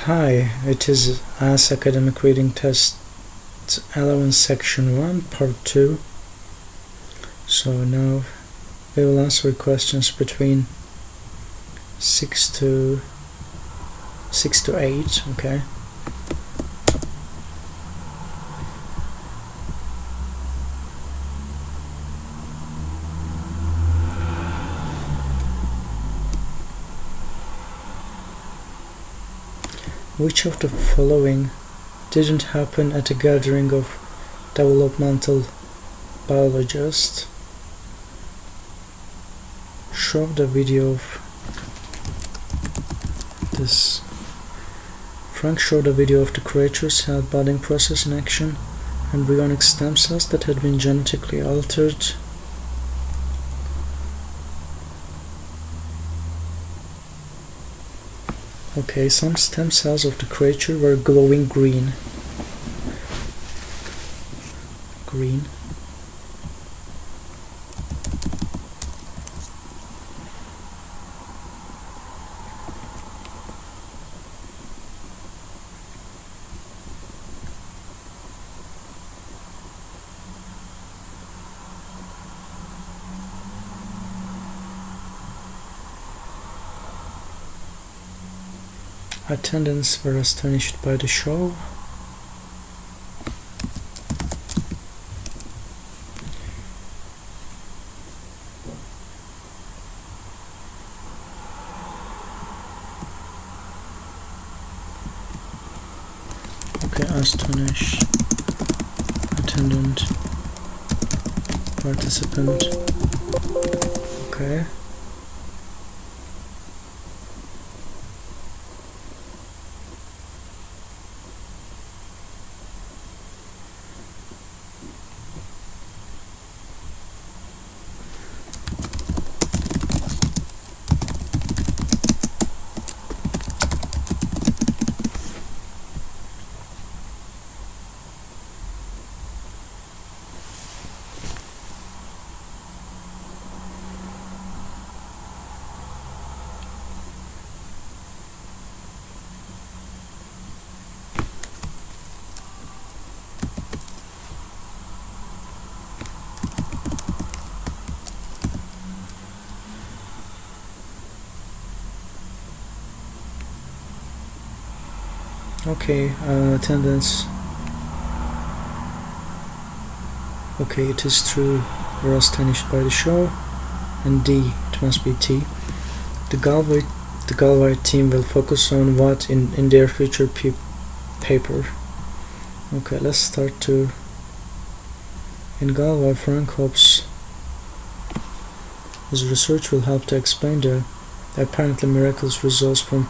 Hi, it is As Academic Reading Test 11 Section 1 Part 2. So now we will answer questions between 6 to 8, okay? Which of the following didn't happen at a gathering of developmental biologists? Show the video of this. Frank showed a video of the creature's cell budding process in action, embryonic stem cells that had been genetically altered. Okay, some stem cells of the creature were glowing green. Attendants were astonished by the show. Okay, astonish, attendant, participant. Okay. Okay, attendance. Okay, it is true. We're astonished by the show. And D, it must be T. The Galway team will focus on what in their future paper. Okay, let's start to. In Galway, Frank hopes his research will help to explain the apparently miraculous results from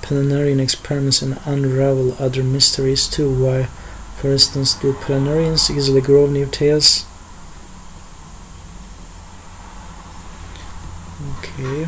planarian experiments and unravel other mysteries too. Why, for instance, do planarians easily grow new tails? Okay.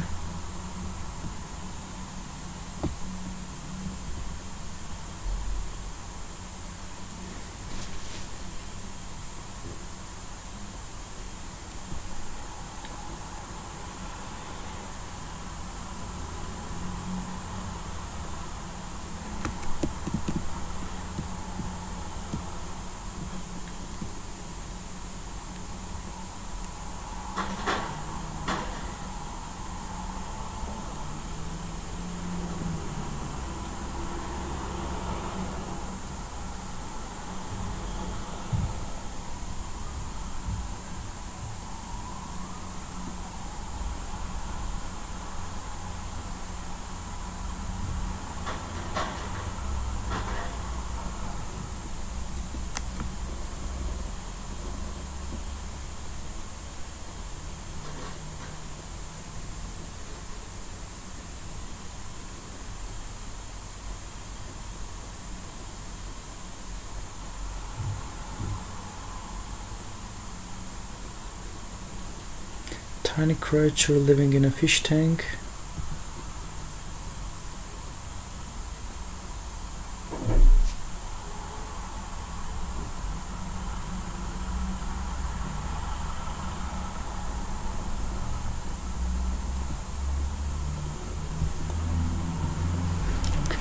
Tiny creature living in a fish tank.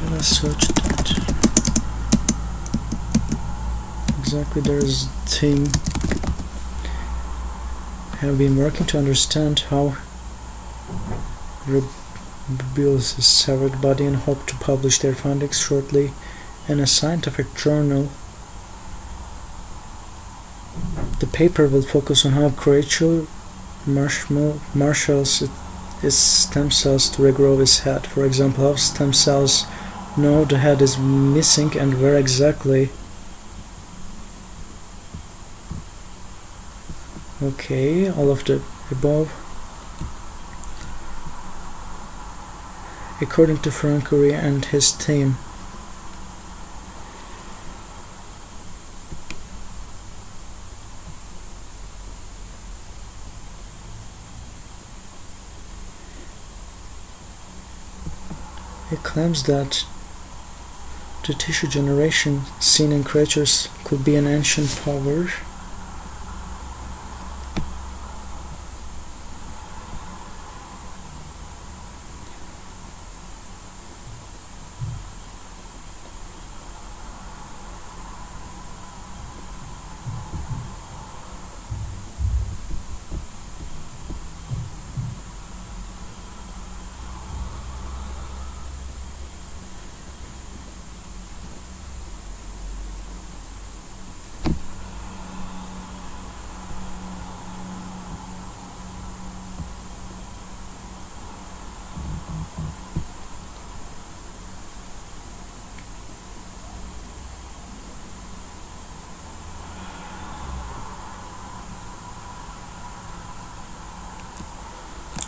Okay, let's search that. Exactly, there is a team have been working to understand how rebuilds his severed body and hope to publish their findings shortly in a scientific journal. The paper will focus on how creature marshals its stem cells to regrow his head. For example, how stem cells know the head is missing and where exactly. Okay, all of the above. According to Francouri and his team, he claims that the tissue generation seen in creatures could be an ancient power.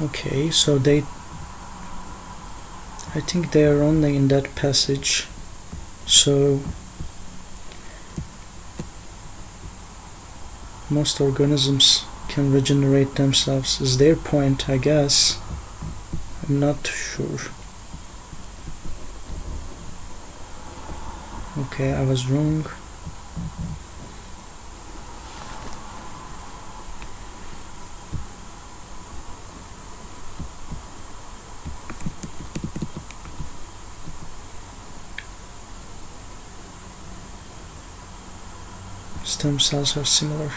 Okay, so I think they are only in that passage, so most organisms can regenerate themselves is their point, I guess. I'm not sure. Okay, I was wrong. Stem cells are similar.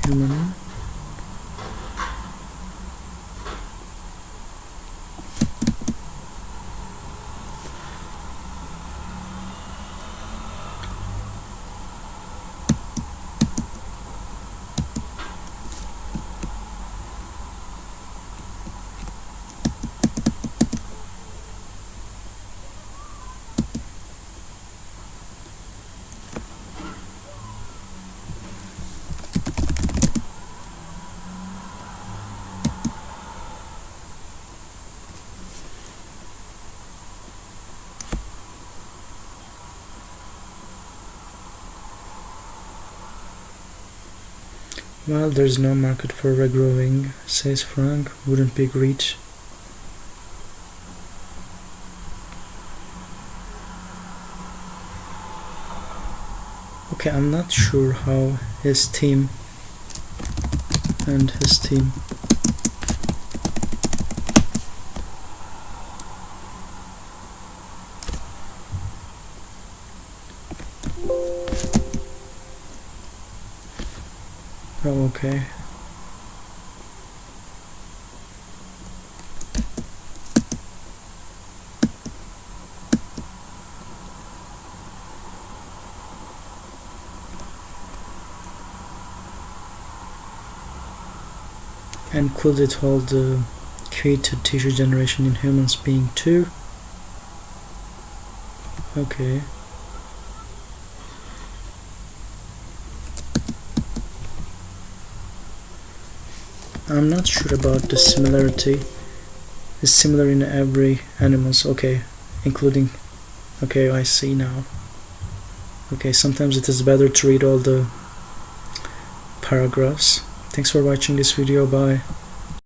Human. Well, there's no market for regrowing, says Frank. Wouldn't be great. Okay, I'm not sure how his team Oh, okay. And could it hold the key to tissue generation in humans being too? Okay. I'm not sure about the similarity. It's similar in every animals. Okay, including. Okay, I see now. Okay, sometimes it is better to read all the paragraphs. Thanks for watching this video. Bye.